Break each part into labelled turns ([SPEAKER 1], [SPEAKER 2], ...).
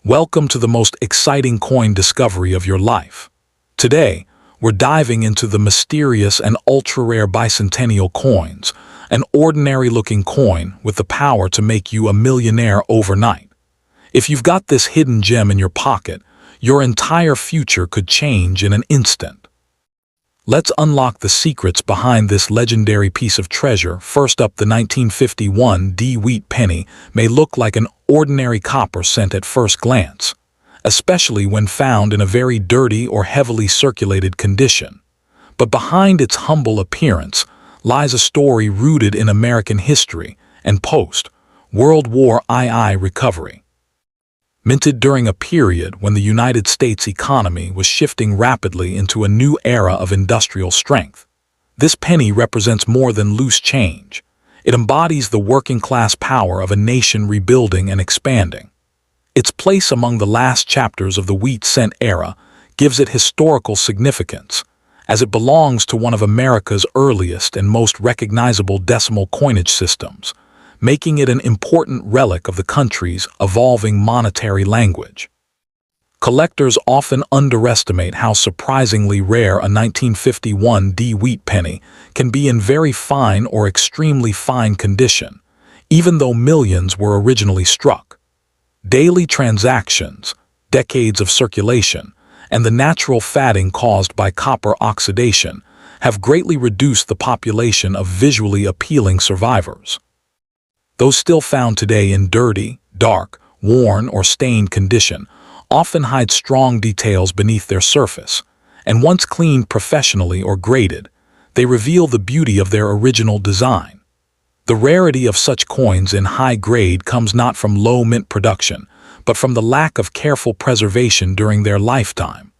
[SPEAKER 1] Welcome to the most exciting coin discovery of your life. Today, we're diving into the mysterious and ultra-rare bicentennial coins, an ordinary-looking coin with the power to make you a millionaire overnight. If you've got this hidden gem in your pocket, your entire future could change in an instant. Let's unlock the secrets behind this legendary piece of treasure. First up, the 1951 D-Wheat penny may look like an ordinary copper cent at first glance, especially when found in a very dirty or heavily circulated condition. But behind its humble appearance lies a story rooted in American history and post-World War II recovery. Minted during a period when the United States economy was shifting rapidly into a new era of industrial strength, this penny represents more than loose change. It embodies the working-class power of a nation rebuilding and expanding. Its place among the last chapters of the wheat cent era gives it historical significance, as it belongs to one of America's earliest and most recognizable decimal coinage systems, making it an important relic of the country's evolving monetary language. Collectors often underestimate how surprisingly rare a 1951 D-Wheat penny can be in very fine or extremely fine condition, even though millions were originally struck. Daily transactions, decades of circulation, and the natural fatting caused by copper oxidation have greatly reduced the population of visually appealing survivors. Those still found today in dirty, dark, worn, or stained condition often hide strong details beneath their surface, and once cleaned professionally or graded, they reveal the beauty of their original design. The rarity of such coins in high grade comes not from low mint production, but from the lack of careful preservation during their lifetime,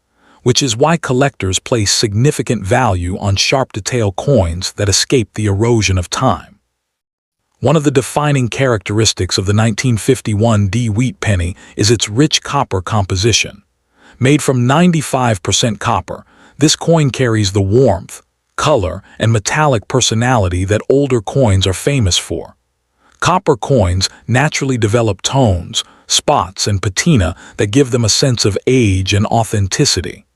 [SPEAKER 1] which is why collectors place significant value on sharp detail coins that escape the erosion of time. One of the defining characteristics of the 1951 D-Wheat penny is its rich copper composition. Made from 95% copper, this coin carries the warmth, color, and metallic personality that older coins are famous for. Copper coins naturally develop tones, spots, and patina that give them a sense of age and authenticity.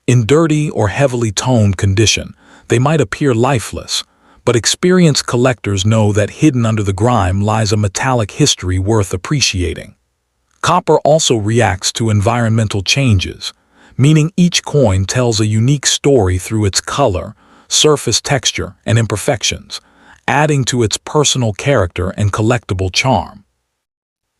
[SPEAKER 1] In dirty or heavily toned condition, they might appear lifeless, but experienced collectors know that hidden under the grime lies a metallic history worth appreciating. Copper also reacts to environmental changes, meaning each coin tells a unique story through its color, surface texture, and imperfections, adding to its personal character and collectible charm.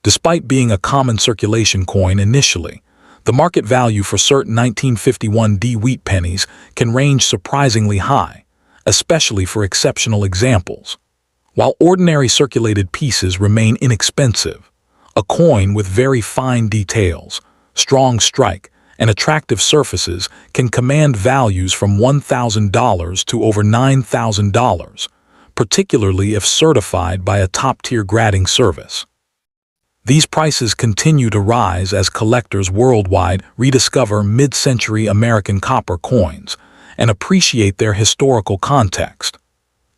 [SPEAKER 1] Despite being a common circulation coin initially, the market value for certain 1951 D-Wheat pennies can range surprisingly high, especially for exceptional examples. While ordinary circulated pieces remain inexpensive, a coin with very fine details, strong strike, and attractive surfaces can command values from $1,000 to over $9,000, particularly if certified by a top-tier grading service. These prices continue to rise as collectors worldwide rediscover mid-century American copper coins and appreciate their historical context.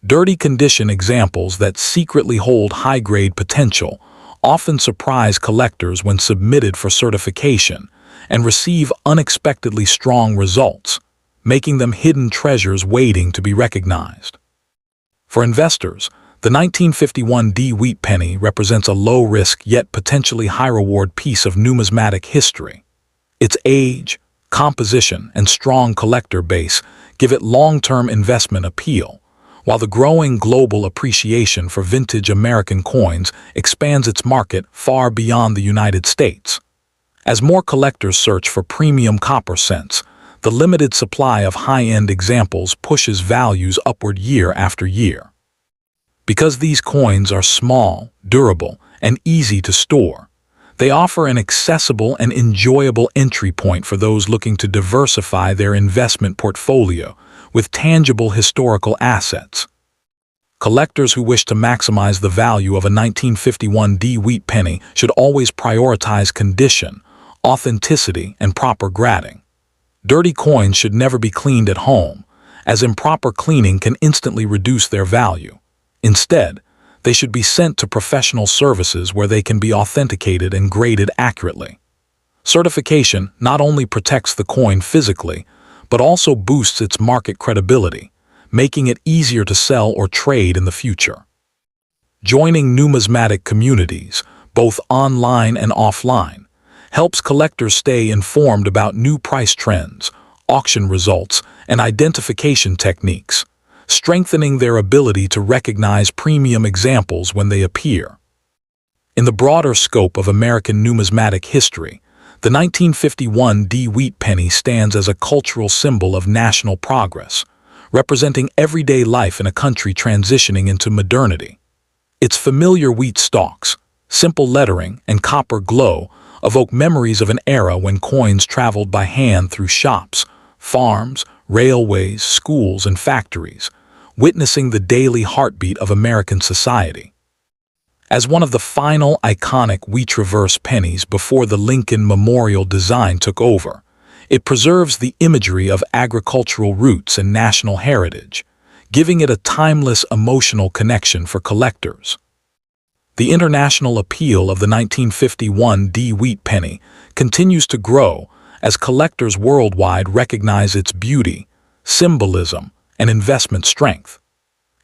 [SPEAKER 1] Dirty condition examples that secretly hold high-grade potential often surprise collectors when submitted for certification and receive unexpectedly strong results, making them hidden treasures waiting to be recognized. For investors, the 1951 D-Wheat penny represents a low-risk yet potentially high-reward piece of numismatic history. Its age, composition, and strong collector base give it long-term investment appeal, while the growing global appreciation for vintage American coins expands its market far beyond the United States. As more collectors search for premium copper cents, the limited supply of high-end examples pushes values upward year after year. Because these coins are small, durable, and easy to store, they offer an accessible and enjoyable entry point for those looking to diversify their investment portfolio with tangible historical assets. Collectors who wish to maximize the value of a 1951 D-Wheat penny should always prioritize condition, authenticity, and proper grading. Dirty coins should never be cleaned at home, as improper cleaning can instantly reduce their value. Instead, they should be sent to professional services where they can be authenticated and graded accurately. Certification not only protects the coin physically, but also boosts its market credibility, making it easier to sell or trade in the future. Joining numismatic communities, both online and offline, helps collectors stay informed about new price trends, auction results, and identification techniques, strengthening their ability to recognize premium examples when they appear. In the broader scope of American numismatic history, the 1951 wheat penny stands as a cultural symbol of national progress, representing everyday life in a country transitioning into modernity. Its familiar wheat stalks, simple lettering, and copper glow evoke memories of an era when coins traveled by hand through shops, farms, railways, schools, and factories, witnessing the daily heartbeat of American society. As one of the final iconic wheat reverse pennies before the Lincoln Memorial design took over, it preserves the imagery of agricultural roots and national heritage, giving it a timeless emotional connection for collectors. The international appeal of the 1951 wheat penny continues to grow as collectors worldwide recognize its beauty, symbolism, and investment strength.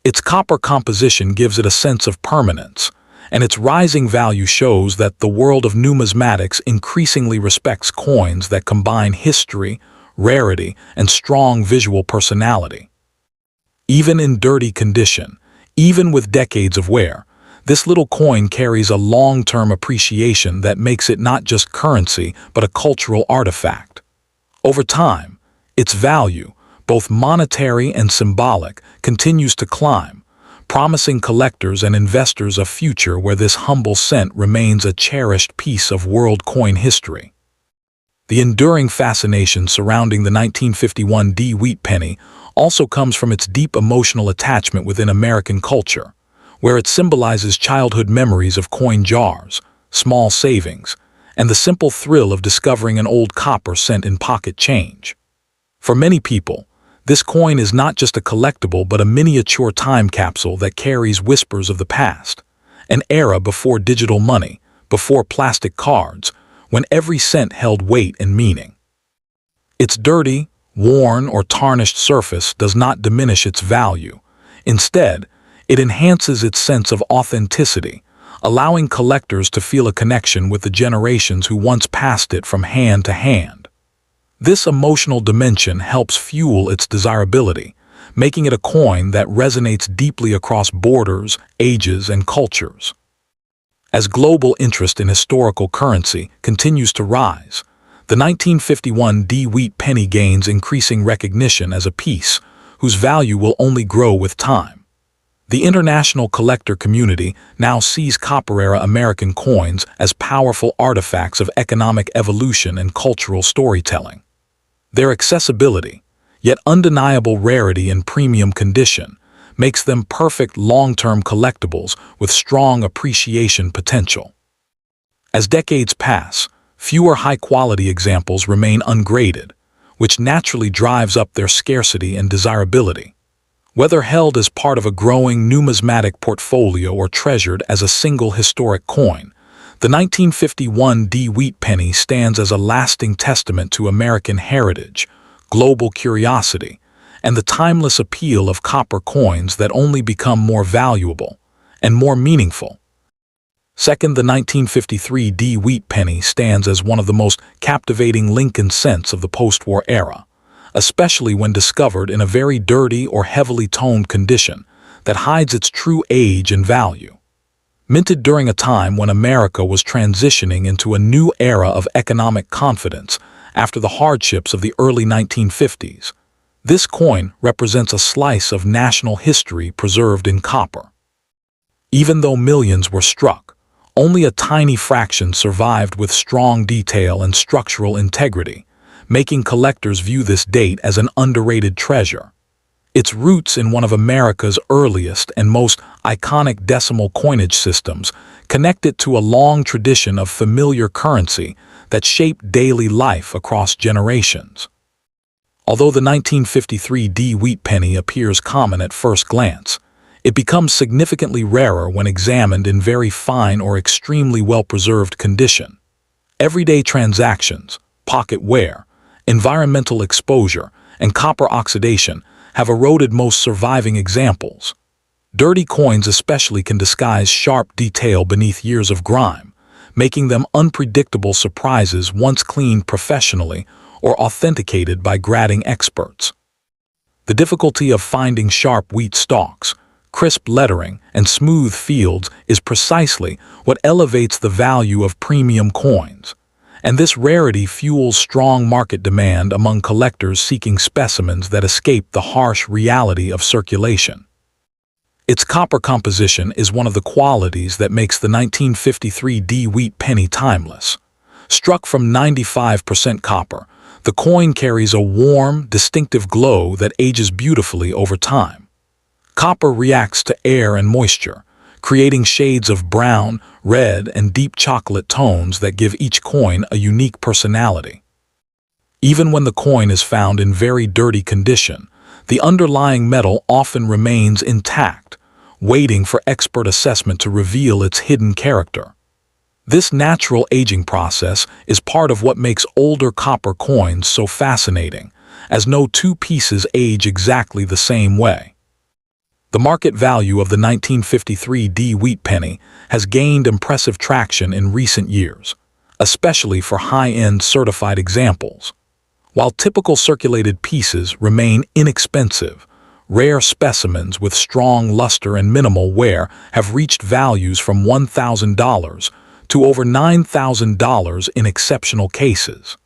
[SPEAKER 1] Its copper composition gives it a sense of permanence, and its rising value shows that the world of numismatics increasingly respects coins that combine history, rarity, and strong visual personality. Even in dirty condition, even with decades of wear, this little coin carries a long-term appreciation that makes it not just currency but a cultural artifact. Over time, its value, both monetary and symbolic, continues to climb, promising collectors and investors a future where this humble cent remains a cherished piece of world coin history. The enduring fascination surrounding the 1951 wheat penny also comes from its deep emotional attachment within American culture, where it symbolizes childhood memories of coin jars, small savings, and the simple thrill of discovering an old copper cent in pocket change. For many people, this coin is not just a collectible but a miniature time capsule that carries whispers of the past, an era before digital money, before plastic cards, when every cent held weight and meaning. Its dirty, worn, or tarnished surface does not diminish its value. Instead, it enhances its sense of authenticity, allowing collectors to feel a connection with the generations who once passed it from hand to hand. This emotional dimension helps fuel its desirability, making it a coin that resonates deeply across borders, ages, and cultures. As global interest in historical currency continues to rise, the 1951 wheat penny gains increasing recognition as a piece whose value will only grow with time. The international collector community now sees copper-era American coins as powerful artifacts of economic evolution and cultural storytelling. Their accessibility, yet undeniable rarity and premium condition, makes them perfect long-term collectibles with strong appreciation potential. As decades pass, fewer high-quality examples remain ungraded, which naturally drives up their scarcity and desirability. Whether held as part of a growing numismatic portfolio or treasured as a single historic coin, the 1951 wheat penny stands as a lasting testament to American heritage, global curiosity, and the timeless appeal of copper coins that only become more valuable and more meaningful. Second, the 1953 wheat penny stands as one of the most captivating Lincoln cents of the post-war era, especially when discovered in a very dirty or heavily toned condition that hides its true age and value. Minted during a time when America was transitioning into a new era of economic confidence after the hardships of the early 1950s, this coin represents a slice of national history preserved in copper. Even though millions were struck, only a tiny fraction survived with strong detail and structural integrity, making collectors view this date as an underrated treasure. Its roots in one of America's earliest and most iconic decimal coinage systems connect it to a long tradition of familiar currency that shaped daily life across generations. Although the 1953 wheat penny appears common at first glance, It becomes significantly rarer when examined in very fine or extremely well-preserved condition. Everyday transactions, pocket wear, environmental exposure, and copper oxidation have eroded most surviving examples. Dirty coins especially can disguise sharp detail beneath years of grime, making them unpredictable surprises once cleaned professionally or authenticated by grading experts. The difficulty of finding sharp wheat stalks, crisp lettering, and smooth fields is precisely what elevates the value of premium coins, and this rarity fuels strong market demand among collectors seeking specimens that escape the harsh reality of circulation. Its copper composition is one of the qualities that makes the 1953 D wheat penny timeless. Struck from 95% copper, the coin carries a warm, distinctive glow that ages beautifully over time. Copper reacts to air and moisture, creating shades of brown, red, and deep chocolate tones that give each coin a unique personality. Even when the coin is found in very dirty condition, the underlying metal often remains intact, waiting for expert assessment to reveal its hidden character. This natural aging process is part of what makes older copper coins so fascinating, as no two pieces age exactly the same way. The market value of the 1953 D wheat penny has gained impressive traction in recent years, especially for high-end certified examples. While typical circulated pieces remain inexpensive, rare specimens with strong luster and minimal wear have reached values from $1,000 to over $9,000 in exceptional cases.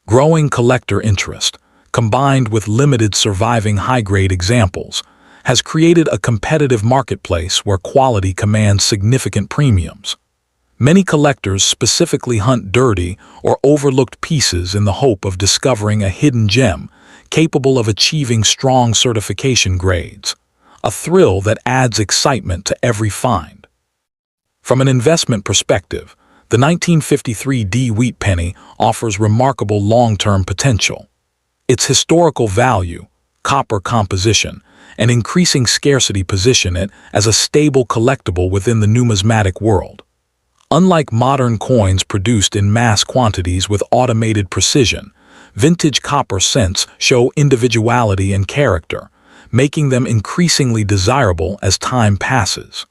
[SPEAKER 1] Growing collector interest, combined with limited surviving high-grade examples, has created a competitive marketplace where quality commands significant premiums. Many collectors specifically hunt dirty or overlooked pieces in the hope of discovering a hidden gem capable of achieving strong certification grades, a thrill that adds excitement to every find. From an investment perspective, the 1953 D wheat penny offers remarkable long-term potential. Its historical value, copper composition, and increasing scarcity position it as a stable collectible within the numismatic world. Unlike modern coins produced in mass quantities with automated precision, vintage copper cents show individuality and character, making them increasingly desirable as time passes.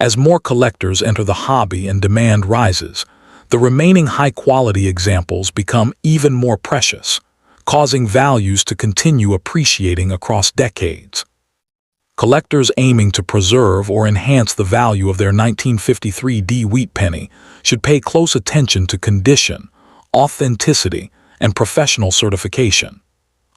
[SPEAKER 1] As more collectors enter the hobby and demand rises, the remaining high-quality examples become even more precious, causing values to continue appreciating across decades. Collectors aiming to preserve or enhance the value of their 1953 D wheat penny should pay close attention to condition, authenticity, and professional certification.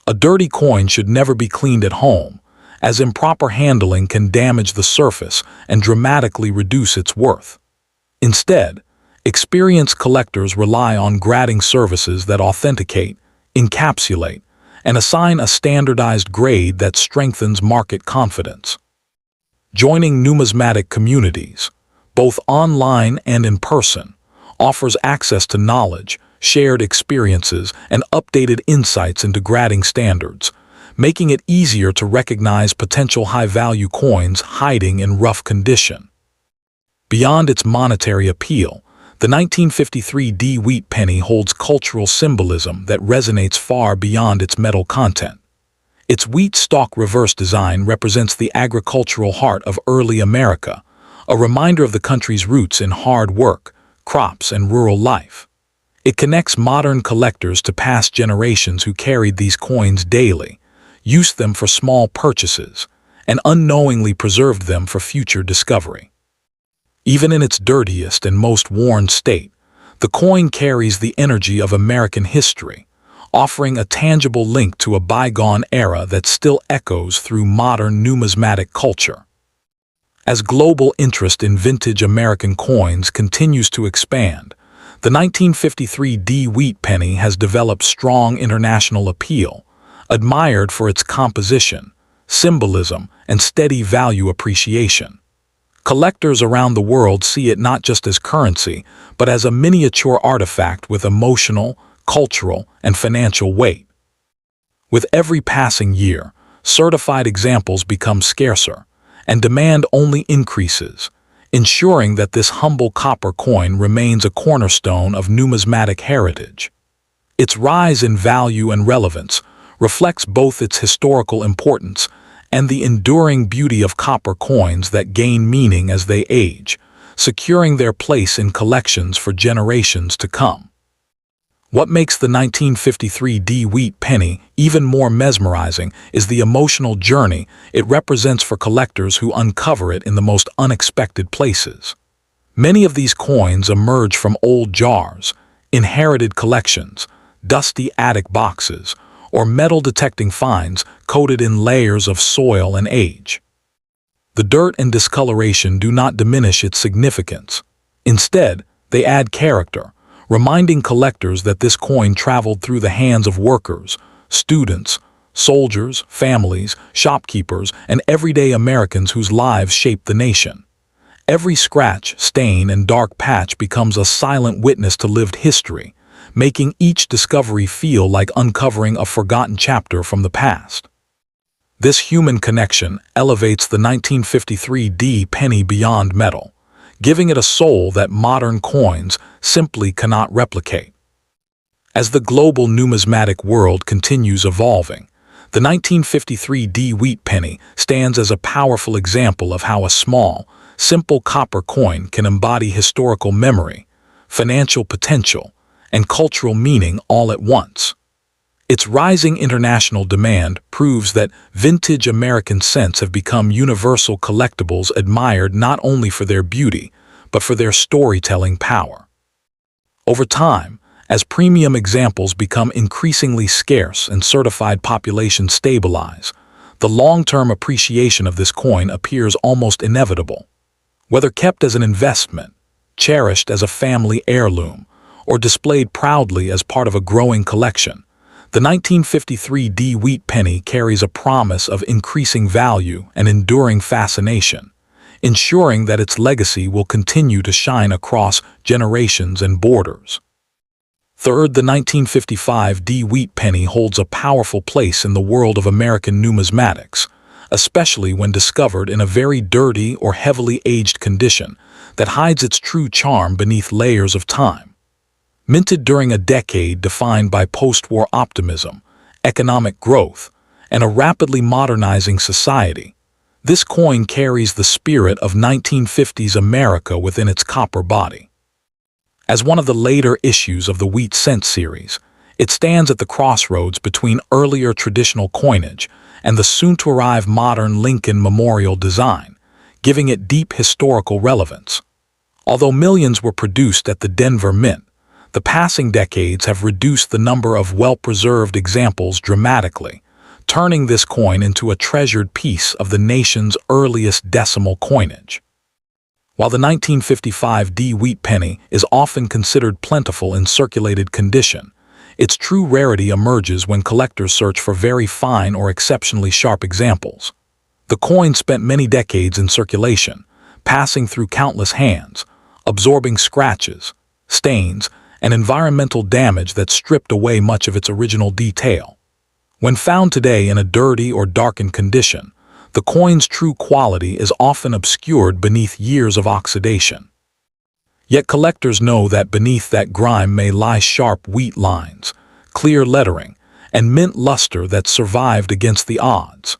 [SPEAKER 1] A dirty coin should never be cleaned at home, as improper handling can damage the surface and dramatically reduce its worth. Instead, experienced collectors rely on grading services that authenticate, encapsulate, and assign a standardized grade that strengthens market confidence. Joining numismatic communities, both online and in person, offers access to knowledge, shared experiences, and updated insights into grading standards, making it easier to recognize potential high-value coins hiding in rough condition. Beyond its monetary appeal, the 1953 D wheat penny holds cultural symbolism that resonates far beyond its metal content. Its wheat stalk reverse design represents the agricultural heart of early America, a reminder of the country's roots in hard work, crops, and rural life. It connects modern collectors to past generations who carried these coins daily, used them for small purchases, and unknowingly preserved them for future discovery. Even in its dirtiest and most worn state, the coin carries the energy of American history, offering a tangible link to a bygone era that still echoes through modern numismatic culture. As global interest in vintage American coins continues to expand, the 1953 D wheat penny has developed strong international appeal, admired for its composition, symbolism, and steady value appreciation. Collectors around the world see it not just as currency, but as a miniature artifact with emotional, cultural, and financial weight. With every passing year, certified examples become scarcer, and demand only increases, ensuring that this humble copper coin remains a cornerstone of numismatic heritage. Its rise in value and relevance reflects both its historical importance and the enduring beauty of copper coins that gain meaning as they age, securing their place in collections for generations to come. What makes the 1953 wheat penny even more mesmerizing is the emotional journey it represents for collectors who uncover it in the most unexpected places. Many of these coins emerge from old jars, inherited collections, dusty attic boxes, or metal-detecting finds coated in layers of soil and age. The dirt and discoloration do not diminish its significance. Instead, they add character, reminding collectors that this coin traveled through the hands of workers, students, soldiers, families, shopkeepers, and everyday Americans whose lives shaped the nation. Every scratch, stain, and dark patch becomes a silent witness to lived history, making each discovery feel like uncovering a forgotten chapter from the past. This human connection elevates the 1953 penny beyond metal, giving it a soul that modern coins simply cannot replicate. As the global numismatic world continues evolving, the 1953 wheat penny stands as a powerful example of how a small, simple copper coin can embody historical memory, financial potential, and cultural meaning all at once. Its rising international demand proves that vintage American cents have become universal collectibles admired not only for their beauty, but for their storytelling power. Over time, as premium examples become increasingly scarce and certified populations stabilize, the long-term appreciation of this coin appears almost inevitable. Whether kept as an investment, cherished as a family heirloom, or displayed proudly as part of a growing collection, the 1953 wheat penny carries a promise of increasing value and enduring fascination, ensuring that its legacy will continue to shine across generations and borders. Third, the 1955 wheat penny holds a powerful place in the world of American numismatics, especially when discovered in a very dirty or heavily aged condition that hides its true charm beneath layers of time. Minted during a decade defined by post-war optimism, economic growth, and a rapidly modernizing society, this coin carries the spirit of 1950s America within its copper body. As one of the later issues of the Wheat Cent series, it stands at the crossroads between earlier traditional coinage and the soon-to-arrive modern Lincoln Memorial design, giving it deep historical relevance. Although millions were produced at the Denver Mint, the passing decades have reduced the number of well-preserved examples dramatically, turning this coin into a treasured piece of the nation's earliest decimal coinage. While the 1955 wheat penny is often considered plentiful in circulated condition, its true rarity emerges when collectors search for very fine or exceptionally sharp examples. The coin spent many decades in circulation, passing through countless hands, absorbing scratches, stains, and environmental damage that stripped away much of its original detail. When found today in a dirty or darkened condition, the coin's true quality is often obscured beneath years of oxidation. Yet collectors know that beneath that grime may lie sharp wheat lines, clear lettering, and mint luster that survived against the odds.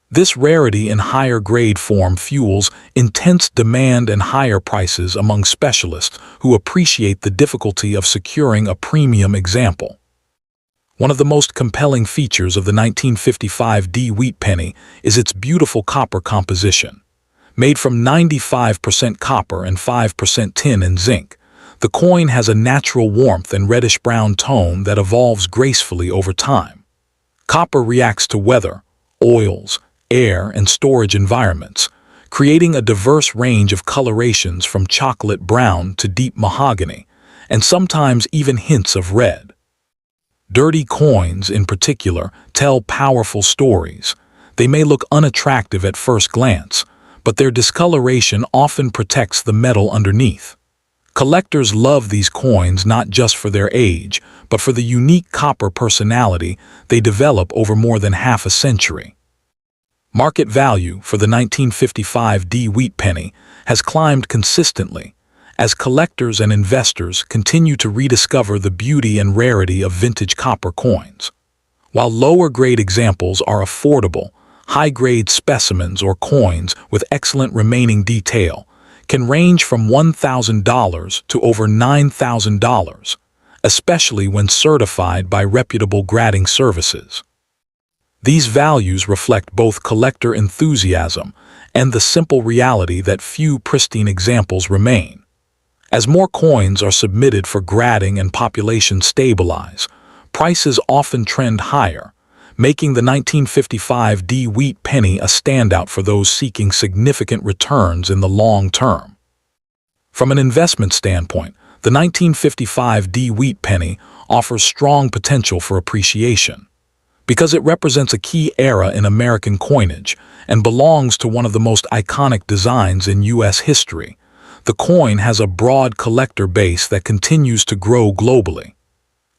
[SPEAKER 1] This rarity in higher grade form fuels intense demand and higher prices among specialists who appreciate the difficulty of securing a premium example. One of the most compelling features of the 1955 wheat penny is its beautiful copper composition. Made from 95% copper and 5% tin and zinc, the coin has a natural warmth and reddish-brown tone that evolves gracefully over time. Copper reacts to weather, oils, air, and storage environments, creating a diverse range of colorations from chocolate brown to deep mahogany, and sometimes even hints of red. Dirty coins, in particular, tell powerful stories. They may look unattractive at first glance, but their discoloration often protects the metal underneath. Collectors love these coins not just for their age, but for the unique copper personality they develop over more than half a century. Market value for the 1955 D wheat penny has climbed consistently as collectors and investors continue to rediscover the beauty and rarity of vintage copper coins. While lower-grade examples are affordable, high-grade specimens or coins with excellent remaining detail can range from $1,000 to over $9,000, especially when certified by reputable grading services. These values reflect both collector enthusiasm and the simple reality that few pristine examples remain. As more coins are submitted for grading and populations stabilize, prices often trend higher, making the 1955 D wheat penny a standout for those seeking significant returns in the long term. From an investment standpoint, the 1955 D wheat penny offers strong potential for appreciation. Because it represents a key era in American coinage and belongs to one of the most iconic designs in U.S. history, the coin has a broad collector base that continues to grow globally.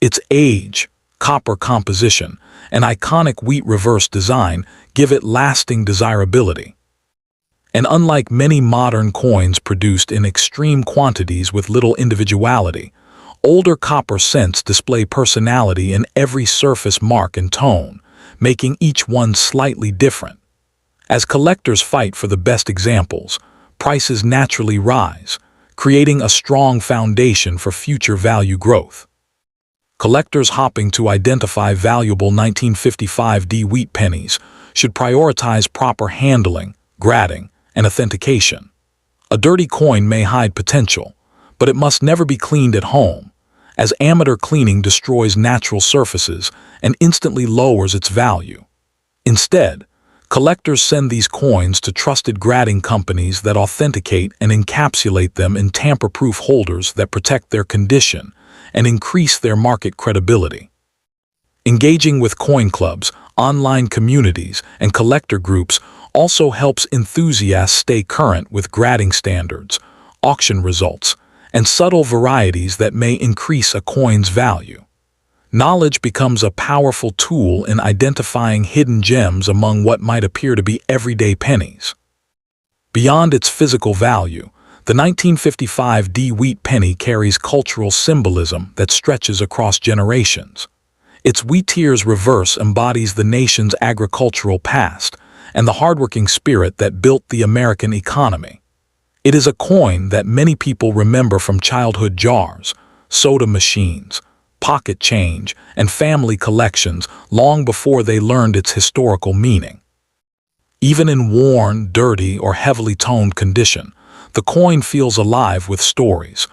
[SPEAKER 1] Its age, copper composition, and iconic wheat reverse design give it lasting desirability. And unlike many modern coins produced in extreme quantities with little individuality, older copper cents display personality in every surface mark and tone, making each one slightly different. As collectors fight for the best examples, prices naturally rise, creating a strong foundation for future value growth. Collectors hopping to identify valuable 1955 D wheat pennies should prioritize proper handling, grading, and authentication. A dirty coin may hide potential, but it must never be cleaned at home, as amateur cleaning destroys natural surfaces and instantly lowers its value. Instead, collectors send these coins to trusted grading companies that authenticate and encapsulate them in tamper-proof holders that protect their condition and increase their market credibility. Engaging with coin clubs, online communities, and collector groups also helps enthusiasts stay current with grading standards, auction results, and subtle varieties that may increase a coin's value. Knowledge becomes a powerful tool in identifying hidden gems among what might appear to be everyday pennies. Beyond its physical value, the 1955 D wheat penny carries cultural symbolism that stretches across generations. Its wheatear's reverse embodies the nation's agricultural past and the hardworking spirit that built the American economy. It is a coin that many people remember from childhood jars, soda machines, pocket change, and family collections long before they learned its historical meaning. Even in worn, dirty, or heavily toned condition, the coin feels alive with stories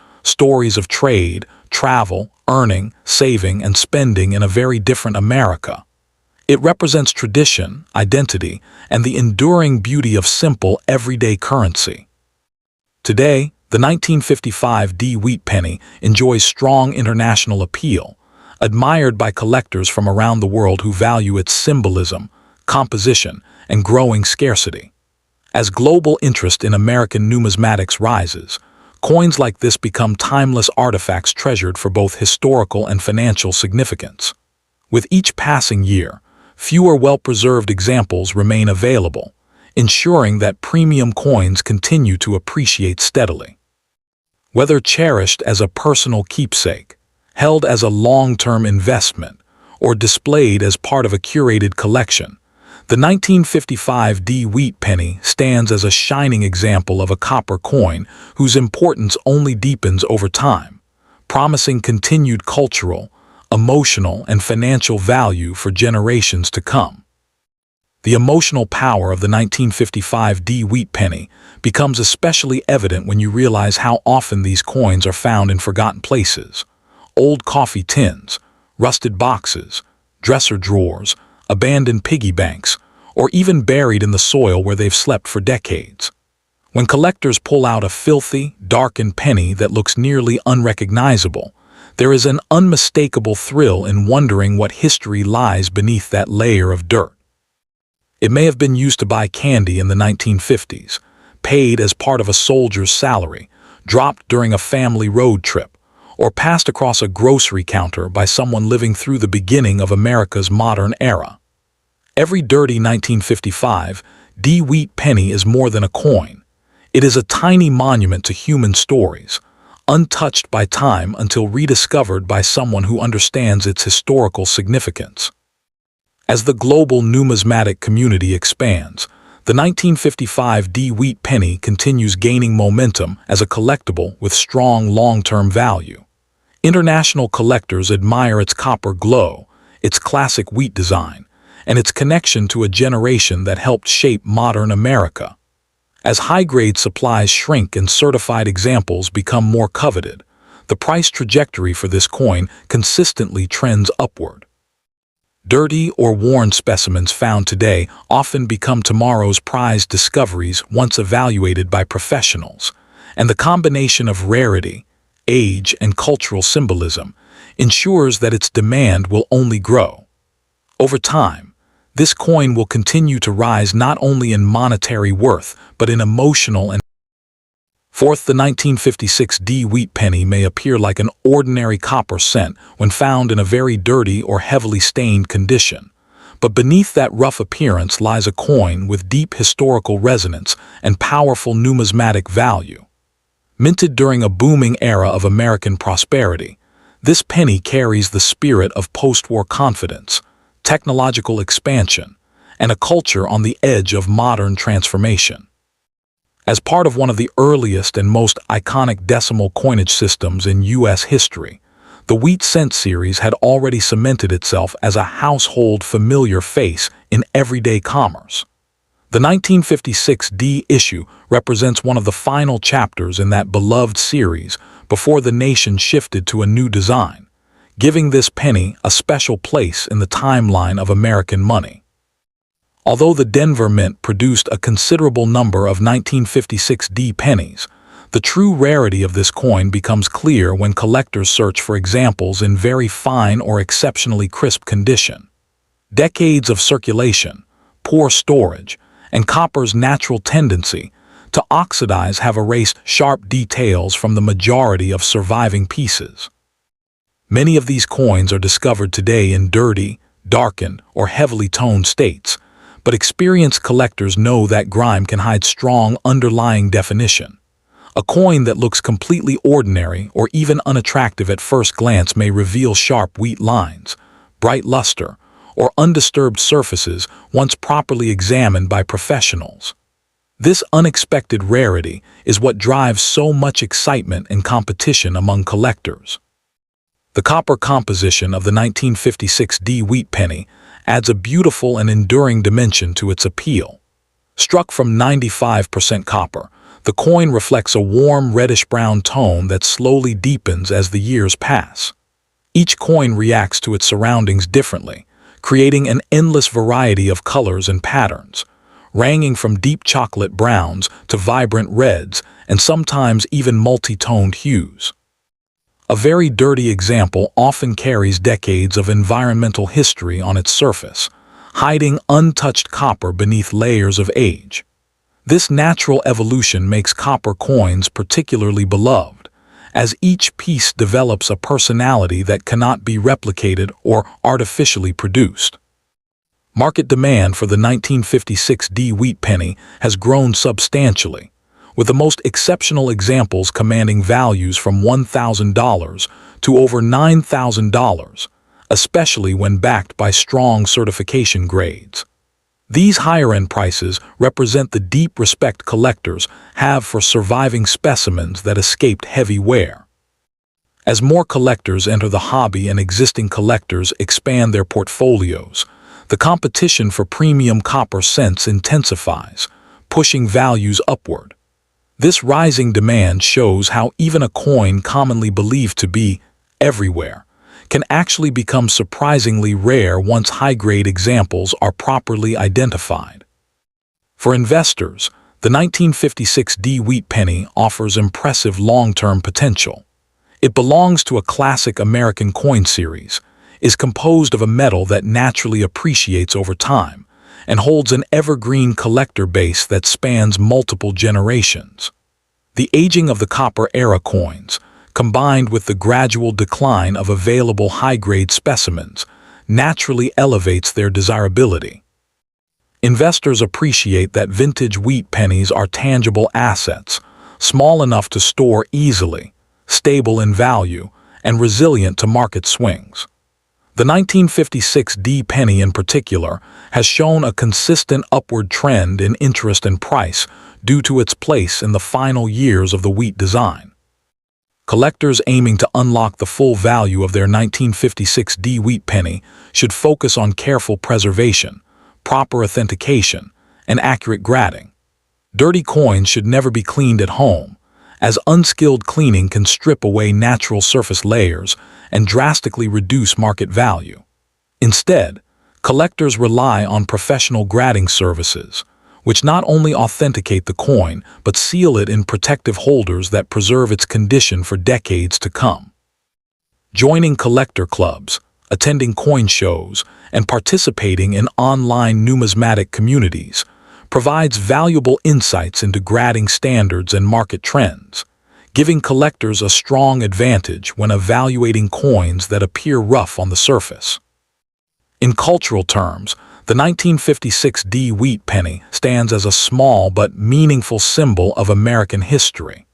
[SPEAKER 1] of trade, travel, earning, saving, and spending in a very different America. It represents tradition, identity, and the enduring beauty of simple, everyday currency. Today, the 1955 D wheat penny enjoys strong international appeal, admired by collectors from around the world who value its symbolism, composition, and growing scarcity. As global interest in American numismatics rises, coins like this become timeless artifacts treasured for both historical and financial significance. With each passing year, fewer well-preserved examples remain available, ensuring that premium coins continue to appreciate steadily. Whether cherished as a personal keepsake, held as a long-term investment, or displayed as part of a curated collection, the 1955 D wheat penny stands as a shining example of a copper coin whose importance only deepens over time, promising continued cultural, emotional, and financial value for generations to come. The emotional power of the 1955 D wheat penny becomes especially evident when you realize how often these coins are found in forgotten places. Old coffee tins, rusted boxes, dresser drawers, abandoned piggy banks, or even buried in the soil where they've slept for decades. When collectors pull out a filthy, darkened penny that looks nearly unrecognizable, there is an unmistakable thrill in wondering what history lies beneath that layer of dirt. It may have been used to buy candy in the 1950s, paid as part of a soldier's salary, dropped during a family road trip, or passed across a grocery counter by someone living through the beginning of America's modern era. Every dirty 1955 D-Wheat penny is more than a coin. It is a tiny monument to human stories, untouched by time until rediscovered by someone who understands its historical significance. As the global numismatic community expands, the 1955 D-Wheat penny continues gaining momentum as a collectible with strong long-term value. International collectors admire its copper glow, its classic wheat design, and its connection to a generation that helped shape modern America. As high-grade supplies shrink and certified examples become more coveted, the price trajectory for this coin consistently trends upward. Dirty or worn specimens found today often become tomorrow's prized discoveries once evaluated by professionals, and the combination of rarity, age, and cultural symbolism ensures that its demand will only grow. Over time, this coin will continue to rise not only in monetary worth, but in emotional and Fourth, the 1956 D-Wheat penny may appear like an ordinary copper cent when found in a very dirty or heavily stained condition. But beneath that rough appearance lies a coin with deep historical resonance and powerful numismatic value. Minted during a booming era of American prosperity, this penny carries the spirit of post-war confidence, technological expansion, and a culture on the edge of modern transformation. As part of one of the earliest and most iconic decimal coinage systems in U.S. history, the wheat cent series had already cemented itself as a household familiar face in everyday commerce. The 1956 D issue represents one of the final chapters in that beloved series before the nation shifted to a new design, giving this penny a special place in the timeline of American money. Although the Denver Mint produced a considerable number of 1956 D pennies, the true rarity of this coin becomes clear when collectors search for examples in very fine or exceptionally crisp condition. Decades of circulation, poor storage, and copper's natural tendency to oxidize have erased sharp details from the majority of surviving pieces. Many of these coins are discovered today in dirty, darkened, or heavily toned states, but experienced collectors know that grime can hide strong underlying definition. A coin that looks completely ordinary or even unattractive at first glance may reveal sharp wheat lines, bright luster, or undisturbed surfaces once properly examined by professionals. This unexpected rarity is what drives so much excitement and competition among collectors. The copper composition of the 1956 D-Wheat penny adds a beautiful and enduring dimension to its appeal. Struck from 95% copper, the coin reflects a warm reddish-brown tone that slowly deepens as the years pass. Each coin reacts to its surroundings differently, creating an endless variety of colors and patterns, ranging from deep chocolate browns to vibrant reds and sometimes even multi-toned hues. A very dirty example often carries decades of environmental history on its surface, hiding untouched copper beneath layers of age. This natural evolution makes copper coins particularly beloved, as each piece develops a personality that cannot be replicated or artificially produced. Market demand for the 1956 D-Wheat penny has grown substantially, with the most exceptional examples commanding values from $1,000 to over $9,000, especially when backed by strong certification grades. These higher-end prices represent the deep respect collectors have for surviving specimens that escaped heavy wear. As more collectors enter the hobby and existing collectors expand their portfolios, the competition for premium copper cents intensifies, pushing values upward. This rising demand shows how even a coin commonly believed to be everywhere can actually become surprisingly rare once high-grade examples are properly identified. For investors, the 1956 D-Wheat penny offers impressive long-term potential. It belongs to a classic American coin series, is composed of a metal that naturally appreciates over time, and holds an evergreen collector base that spans multiple generations. The aging of the copper-era coins, combined with the gradual decline of available high-grade specimens, naturally elevates their desirability. Investors appreciate that vintage wheat pennies are tangible assets, small enough to store easily, stable in value, and resilient to market swings. The 1956 D penny in particular has shown a consistent upward trend in interest and price due to its place in the final years of the wheat design. Collectors aiming to unlock the full value of their 1956 D wheat penny should focus on careful preservation, proper authentication, and accurate grading. Dirty coins should never be cleaned at home, as unskilled cleaning can strip away natural surface layers and drastically reduce market value. Instead, collectors rely on professional grading services, which not only authenticate the coin but seal it in protective holders that preserve its condition for decades to come. Joining collector clubs, attending coin shows, and participating in online numismatic communities provides valuable insights into grading standards and market trends, giving collectors a strong advantage when evaluating coins that appear rough on the surface. In cultural terms, the 1956 D wheat penny stands as a small but meaningful symbol of American history.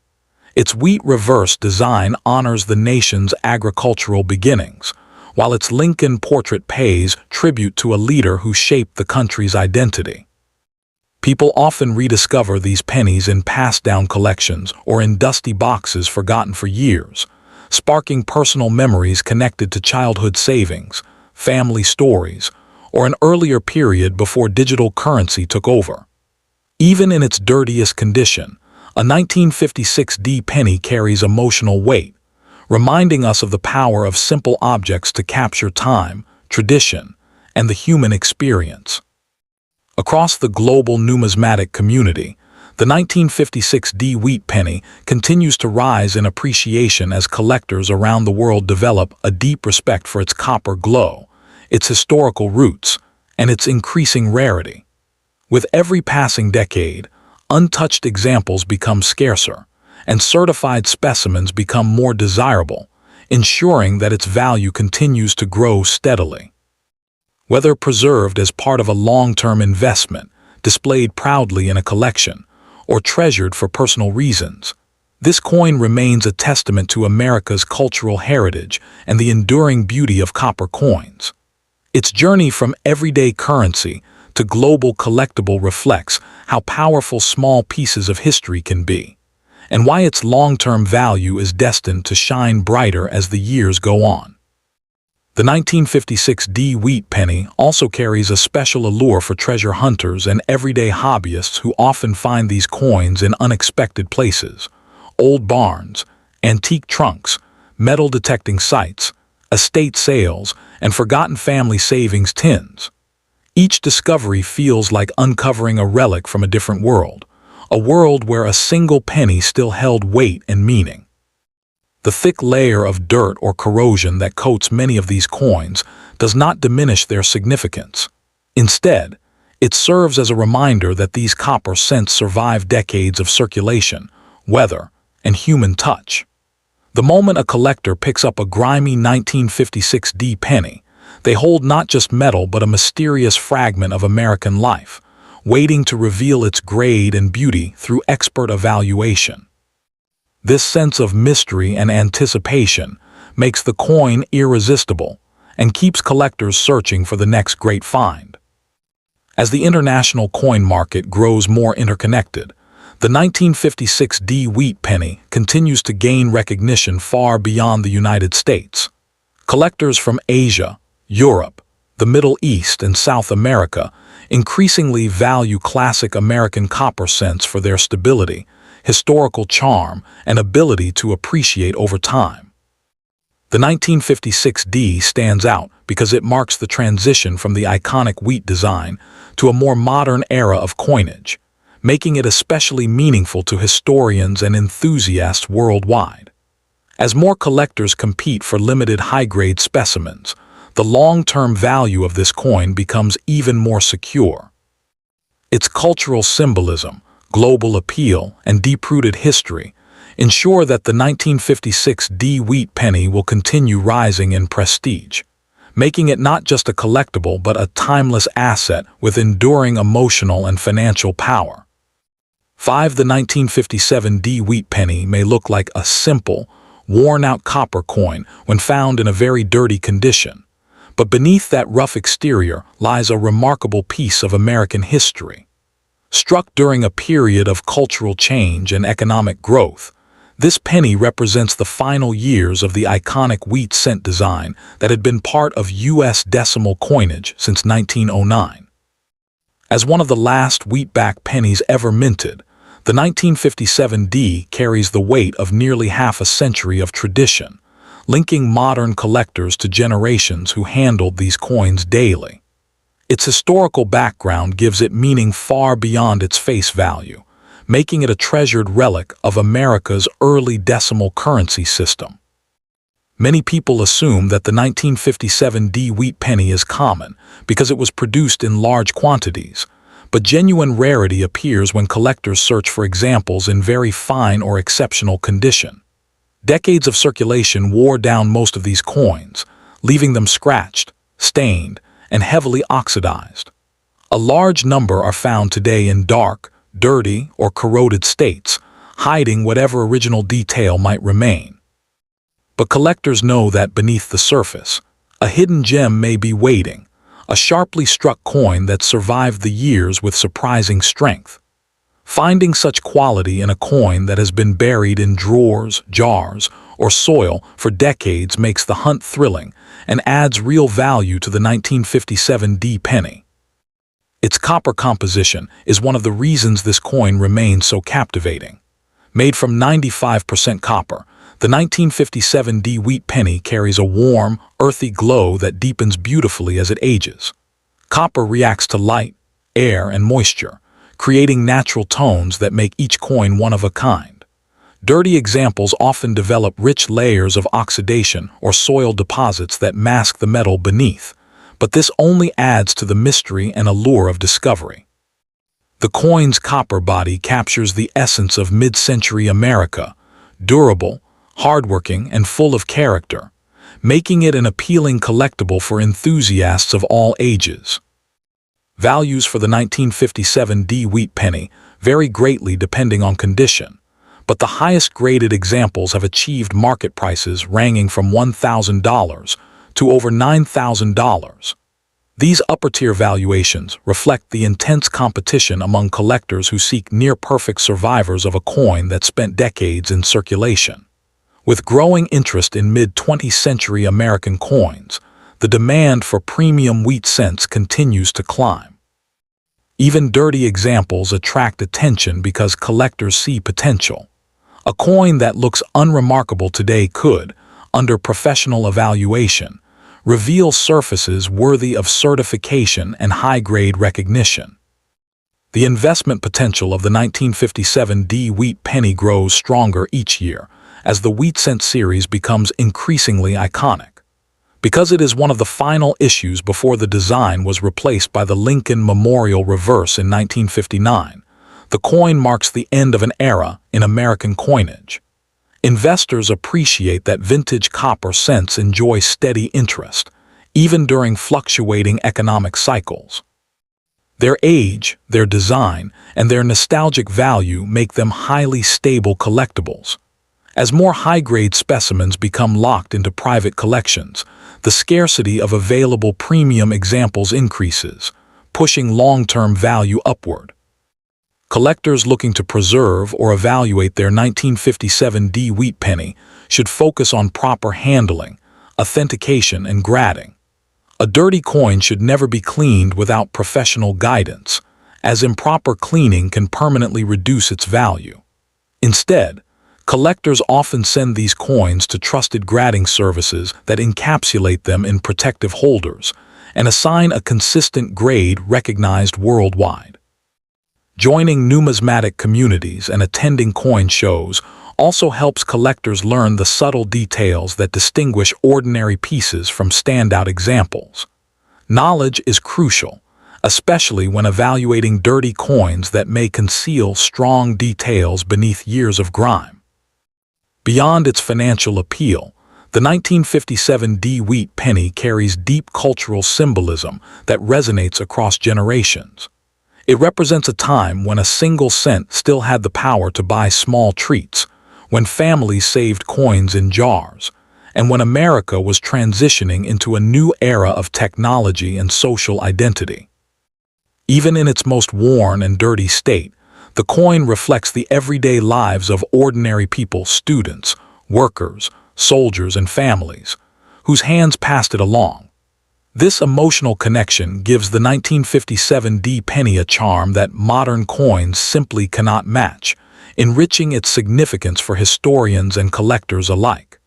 [SPEAKER 1] Its wheat reverse design honors the nation's agricultural beginnings, while its Lincoln portrait pays tribute to a leader who shaped the country's identity. People often rediscover these pennies in passed-down collections or in dusty boxes forgotten for years, sparking personal memories connected to childhood savings, family stories, or an earlier period before digital currency took over. Even in its dirtiest condition, a 1956 D penny carries emotional weight, reminding us of the power of simple objects to capture time, tradition, and the human experience. Across the global numismatic community, the 1956 D wheat penny continues to rise in appreciation as collectors around the world develop a deep respect for its copper glow, its historical roots, and its increasing rarity. With every passing decade, untouched examples become scarcer, and certified specimens become more desirable, ensuring that its value continues to grow steadily. Whether preserved as part of a long-term investment, displayed proudly in a collection, or treasured for personal reasons, this coin remains a testament to America's cultural heritage and the enduring beauty of copper coins. Its journey from everyday currency to global collectible reflects how powerful small pieces of history can be, and why its long-term value is destined to shine brighter as the years go on. The 1956 D wheat penny also carries a special allure for treasure hunters and everyday hobbyists who often find these coins in unexpected places: old barns, antique trunks, metal-detecting sites, estate sales, and forgotten family savings tins. Each discovery feels like uncovering a relic from a different world, a world where a single penny still held weight and meaning. The thick layer of dirt or corrosion that coats many of these coins does not diminish their significance. Instead, it serves as a reminder that these copper cents survive decades of circulation, weather, and human touch. The moment a collector picks up a grimy 1956 D penny, they hold not just metal but a mysterious fragment of American life, waiting to reveal its grade and beauty through expert evaluation. This sense of mystery and anticipation makes the coin irresistible and keeps collectors searching for the next great find. As the international coin market grows more interconnected, the 1956 D wheat penny continues to gain recognition far beyond the United States. Collectors from Asia, Europe, the Middle East, and South America increasingly value classic American copper cents for their stability, historical charm, and ability to appreciate over time. The 1956 D stands out because it marks the transition from the iconic wheat design to a more modern era of coinage, making it especially meaningful to historians and enthusiasts worldwide. As more collectors compete for limited high-grade specimens, the long-term value of this coin becomes even more secure. Its cultural symbolism, global appeal, and deep-rooted history ensure that the 1956 D wheat penny will continue rising in prestige, making it not just a collectible but a timeless asset with enduring emotional and financial power. 5. The 1957 wheat penny may look like a simple, worn-out copper coin when found in a very dirty condition, but beneath that rough exterior lies a remarkable piece of American history. Struck during a period of cultural change and economic growth, this penny represents the final years of the iconic wheat cent design that had been part of U.S. decimal coinage since 1909. As one of the last wheatback pennies ever minted, the 1957 carries the weight of nearly half a century of tradition, linking modern collectors to generations who handled these coins daily. Its historical background gives it meaning far beyond its face value, making it a treasured relic of America's early decimal currency system. Many people assume that the 1957 wheat penny is common because it was produced in large quantities, but genuine rarity appears when collectors search for examples in very fine or exceptional condition. Decades of circulation wore down most of these coins, leaving them scratched, stained, and heavily oxidized. A large number are found today in dark, dirty, or corroded states, hiding whatever original detail might remain. But collectors know that beneath the surface, a hidden gem may be waiting, a sharply struck coin that survived the years with surprising strength. Finding such quality in a coin that has been buried in drawers, jars, or soil for decades makes the hunt thrilling and adds real value to the 1957 penny. Its copper composition is one of the reasons this coin remains so captivating. Made from 95% copper, the 1957 wheat penny carries a warm, earthy glow that deepens beautifully as it ages. Copper reacts to light, air, and moisture, creating natural tones that make each coin one of a kind. Dirty examples often develop rich layers of oxidation or soil deposits that mask the metal beneath, but this only adds to the mystery and allure of discovery. The coin's copper body captures the essence of mid-century America, durable, hardworking, and full of character, making it an appealing collectible for enthusiasts of all ages. Values for the 1957 wheat penny vary greatly depending on condition, but the highest graded examples have achieved market prices ranging from $1,000 to over $9,000. These upper-tier valuations reflect the intense competition among collectors who seek near-perfect survivors of a coin that spent decades in circulation. With growing interest in mid-20th century American coins, the demand for premium wheat cents continues to climb. Even dirty examples attract attention because collectors see potential. A coin that looks unremarkable today could, under professional evaluation, reveal surfaces worthy of certification and high-grade recognition. The investment potential of the 1957 wheat penny grows stronger each year as the wheat cent series becomes increasingly iconic. Because it is one of the final issues before the design was replaced by the Lincoln Memorial Reverse in 1959, the coin marks the end of an era in American coinage. Investors appreciate that vintage copper cents enjoy steady interest, even during fluctuating economic cycles. Their age, their design, and their nostalgic value make them highly stable collectibles. As more high-grade specimens become locked into private collections, the scarcity of available premium examples increases, pushing long-term value upward. Collectors looking to preserve or evaluate their 1957 wheat penny should focus on proper handling, authentication, and grading. A dirty coin should never be cleaned without professional guidance, as improper cleaning can permanently reduce its value. Instead, collectors often send these coins to trusted grading services that encapsulate them in protective holders and assign a consistent grade recognized worldwide. Joining numismatic communities and attending coin shows also helps collectors learn the subtle details that distinguish ordinary pieces from standout examples. Knowledge is crucial, especially when evaluating dirty coins that may conceal strong details beneath years of grime. Beyond its financial appeal, The 1957 wheat penny carries deep cultural symbolism that resonates across generations. It represents a time when a single cent still had the power to buy small treats, when families saved coins in jars, and when America was transitioning into a new era of technology and social identity. Even in its most worn and dirty state, the coin reflects the everyday lives of ordinary people, students, workers, soldiers, and families, whose hands passed it along. This emotional connection gives the 1957 penny a charm that modern coins simply cannot match, enriching its significance for historians and collectors alike.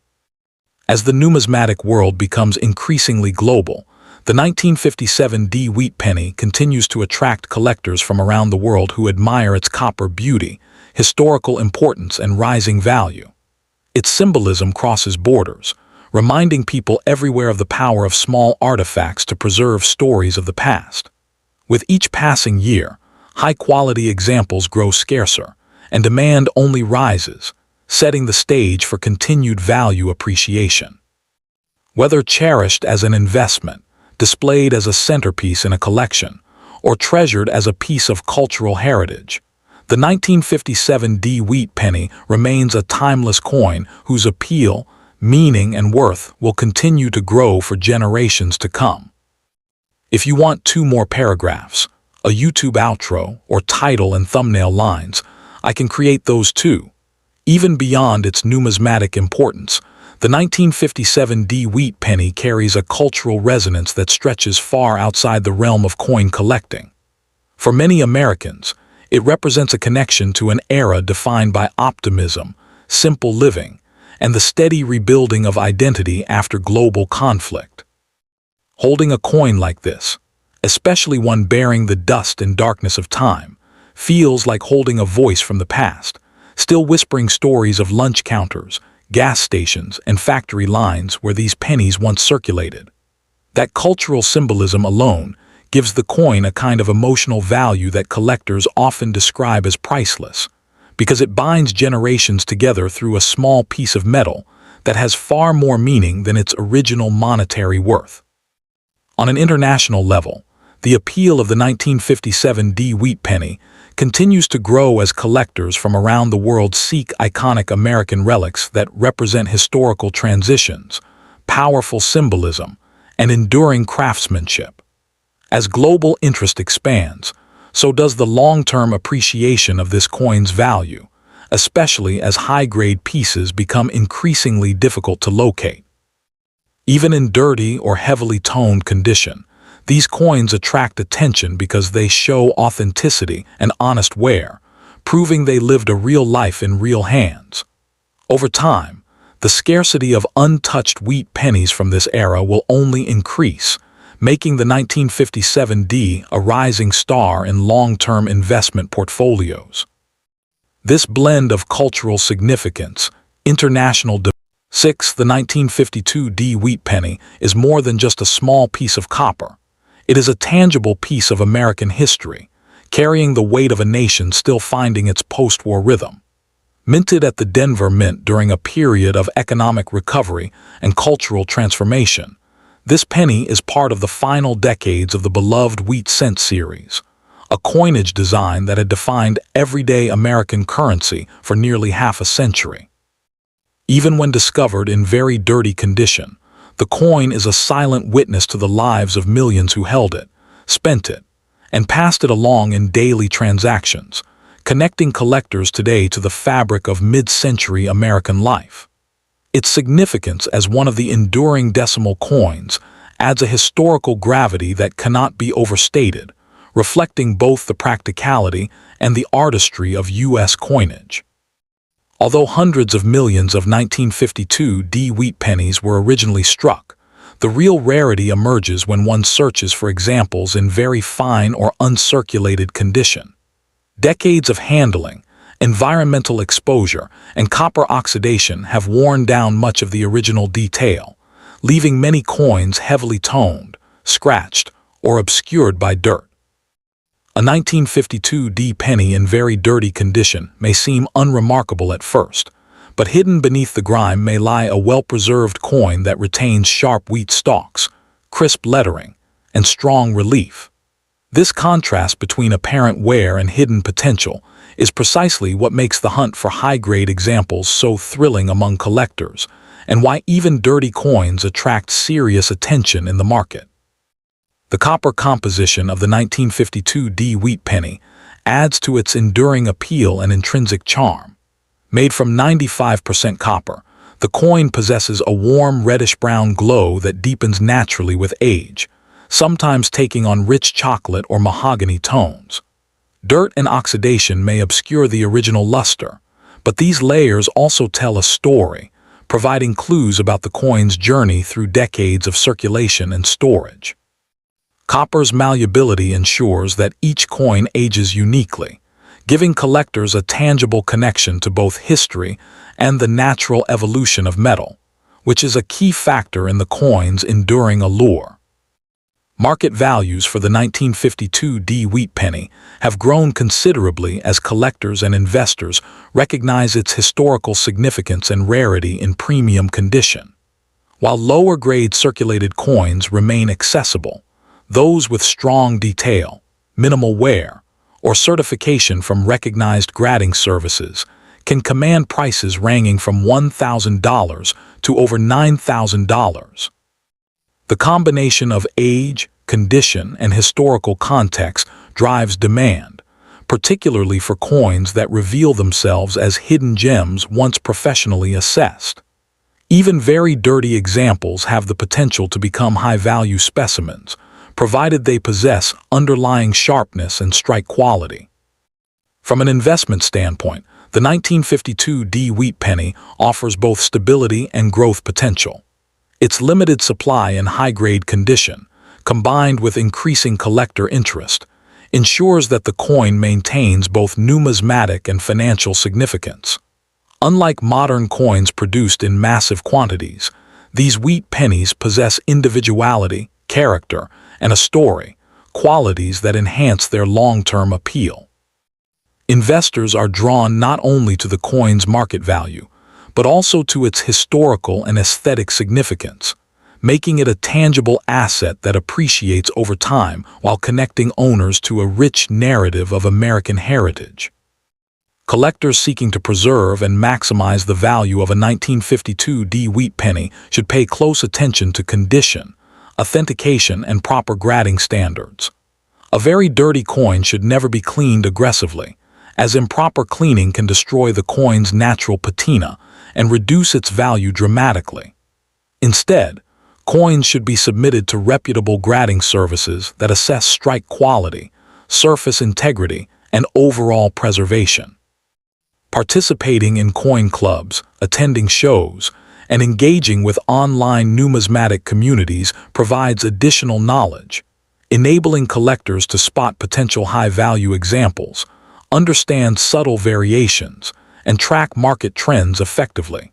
[SPEAKER 1] As the numismatic world becomes increasingly global, the 1957 wheat penny continues to attract collectors from around the world who admire its copper beauty, historical importance, and rising value. Its symbolism crosses borders, reminding people everywhere of the power of small artifacts to preserve stories of the past. With each passing year, high-quality examples grow scarcer, and demand only rises, setting the stage for continued value appreciation. Whether cherished as an investment, displayed as a centerpiece in a collection, or treasured as a piece of cultural heritage, the 1957 wheat penny remains a timeless coin whose appeal, meaning, and worth will continue to grow for generations to come. If you want 2 more paragraphs, a YouTube outro, or title and thumbnail lines, I can create those too. Even beyond its numismatic importance, the 1957 wheat penny carries a cultural resonance that stretches far outside the realm of coin collecting. For many Americans, it represents a connection to an era defined by optimism, simple living, and the steady rebuilding of identity after global conflict. Holding a coin like this, especially one bearing the dust and darkness of time, feels like holding a voice from the past, still whispering stories of lunch counters, gas stations, and factory lines where these pennies once circulated. That cultural symbolism alone gives the coin a kind of emotional value that collectors often describe as priceless, because it binds generations together through a small piece of metal that has far more meaning than its original monetary worth. On an international level, the appeal of the 1957 wheat penny continues to grow as collectors from around the world seek iconic American relics that represent historical transitions, powerful symbolism, and enduring craftsmanship. As global interest expands, so does the long-term appreciation of this coin's value, especially as high-grade pieces become increasingly difficult to locate. Even in dirty or heavily toned condition, these coins attract attention because they show authenticity and honest wear, proving they lived a real life in real hands. Over time, the scarcity of untouched wheat pennies from this era will only increase, making the 1957 a rising star in long-term investment portfolios. This blend of cultural significance, international The 1952 wheat penny is more than just a small piece of copper. It is a tangible piece of American history, carrying the weight of a nation still finding its post-war rhythm. Minted at the Denver Mint during a period of economic recovery and cultural transformation, this penny is part of the final decades of the beloved wheat cent series, a coinage design that had defined everyday American currency for nearly half a century. Even when discovered in very dirty condition, the coin is a silent witness to the lives of millions who held it, spent it, and passed it along in daily transactions, connecting collectors today to the fabric of mid-century American life. Its significance as one of the enduring decimal coins adds a historical gravity that cannot be overstated, reflecting both the practicality and the artistry of U.S. coinage. Although hundreds of millions of 1952 wheat pennies were originally struck, the real rarity emerges when one searches for examples in very fine or uncirculated condition. Decades of handling, environmental exposure, and copper oxidation have worn down much of the original detail, leaving many coins heavily toned, scratched, or obscured by dirt. A 1952 penny in very dirty condition may seem unremarkable at first, but hidden beneath the grime may lie a well-preserved coin that retains sharp wheat stalks, crisp lettering, and strong relief. This contrast between apparent wear and hidden potential is precisely what makes the hunt for high-grade examples so thrilling among collectors, and why even dirty coins attract serious attention in the market. The copper composition of the 1952 D wheat penny adds to its enduring appeal and intrinsic charm. Made from 95% copper, the coin possesses a warm reddish-brown glow that deepens naturally with age, sometimes taking on rich chocolate or mahogany tones. Dirt and oxidation may obscure the original luster, but these layers also tell a story, providing clues about the coin's journey through decades of circulation and storage. Copper's malleability ensures that each coin ages uniquely, giving collectors a tangible connection to both history and the natural evolution of metal, which is a key factor in the coin's enduring allure. Market values for the 1952 D wheat penny have grown considerably as collectors and investors recognize its historical significance and rarity in premium condition. While lower-grade circulated coins remain accessible, those with strong detail, minimal wear, or certification from recognized grading services can command prices ranging from $1,000 to over $9,000. The combination of age, condition, and historical context drives demand, particularly for coins that reveal themselves as hidden gems once professionally assessed. Even very dirty examples have the potential to become high-value specimens, provided they possess underlying sharpness and strike quality. From an investment standpoint, the 1952 D wheat penny offers both stability and growth potential. Its limited supply and high-grade condition, combined with increasing collector interest, ensures that the coin maintains both numismatic and financial significance. Unlike modern coins produced in massive quantities, these wheat pennies possess individuality, character, and a story, qualities that enhance their long-term appeal. Investors are drawn not only to the coin's market value, but also to its historical and aesthetic significance, making it a tangible asset that appreciates over time while connecting owners to a rich narrative of American heritage. Collectors seeking to preserve and maximize the value of a 1952 D wheat penny should pay close attention to condition, authentication, and proper grading standards. A very dirty coin should never be cleaned aggressively, as improper cleaning can destroy the coin's natural patina and reduce its value dramatically. Instead, coins should be submitted to reputable grading services that assess strike quality, surface integrity, and overall preservation. Participating in coin clubs, attending shows, and engaging with online numismatic communities provides additional knowledge, enabling collectors to spot potential high-value examples, understand subtle variations, and track market trends effectively.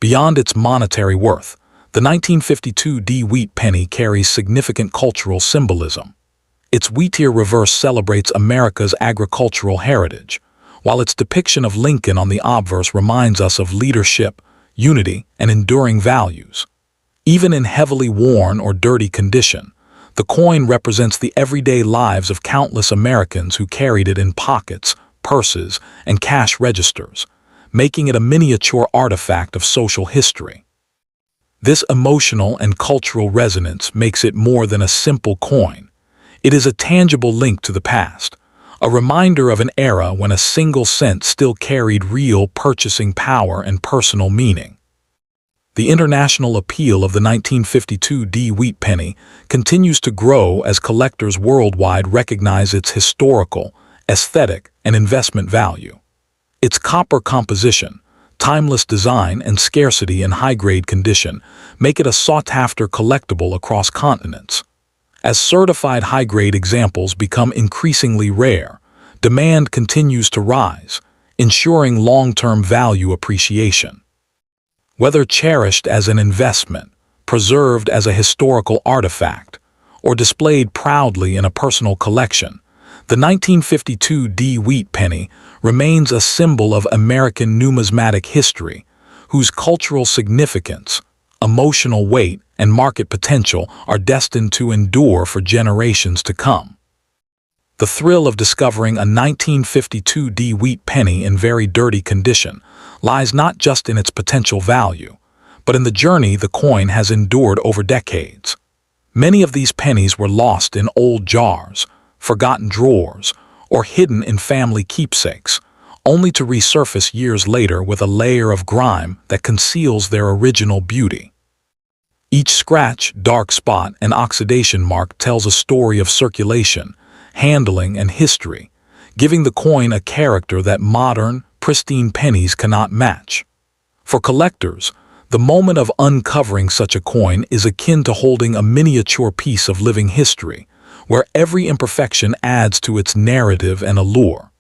[SPEAKER 1] Beyond its monetary worth, the 1952 D wheat penny carries significant cultural symbolism. Its wheatier reverse celebrates America's agricultural heritage, while its depiction of Lincoln on the obverse reminds us of leadership, unity, and enduring values. Even in heavily worn or dirty condition, the coin represents the everyday lives of countless Americans who carried it in pockets, purses, and cash registers, making it a miniature artifact of social history. This emotional and cultural resonance makes it more than a simple coin. It is a tangible link to the past, a reminder of an era when a single cent still carried real purchasing power and personal meaning. The international appeal of the 1952 D wheat penny continues to grow as collectors worldwide recognize its historical, aesthetic, and investment value. Its copper composition, timeless design, and scarcity in high-grade condition make it a sought-after collectible across continents. As certified high-grade examples become increasingly rare, demand continues to rise, ensuring long-term value appreciation. Whether cherished as an investment, preserved as a historical artifact, or displayed proudly in a personal collection, The 1952 D wheat penny remains a symbol of American numismatic history, whose cultural significance, emotional weight, and market potential are destined to endure for generations to come. The thrill of discovering a 1952 D wheat penny in very dirty condition lies not just in its potential value, but in the journey the coin has endured over decades. Many of these pennies were lost in old jars, forgotten drawers, or hidden in family keepsakes, only to resurface years later with a layer of grime that conceals their original beauty. Each scratch, dark spot, and oxidation mark tells a story of circulation, handling, and history, giving the coin a character that modern, pristine pennies cannot match. For collectors, the moment of uncovering such a coin is akin to holding a miniature piece of living history, where every imperfection adds to its narrative and allure.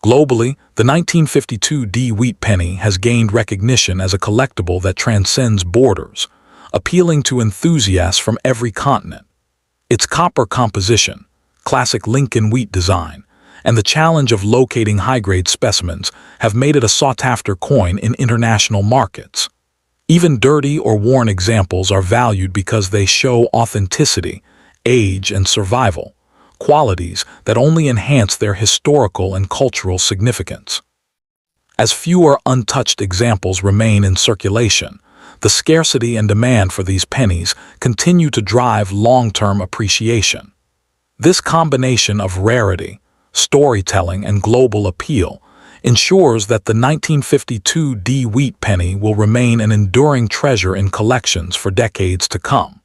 [SPEAKER 1] Globally, the 1952 D wheat penny has gained recognition as a collectible that transcends borders, appealing to enthusiasts from every continent. Its copper composition, classic Lincoln wheat design, and the challenge of locating high-grade specimens have made it a sought-after coin in international markets. Even dirty or worn examples are valued because they show authenticity, age, and survival, qualities that only enhance their historical and cultural significance. As fewer untouched examples remain in circulation, the scarcity and demand for these pennies continue to drive long-term appreciation. This combination of rarity, storytelling, and global appeal ensures that the 1952 D wheat penny will remain an enduring treasure in collections for decades to come.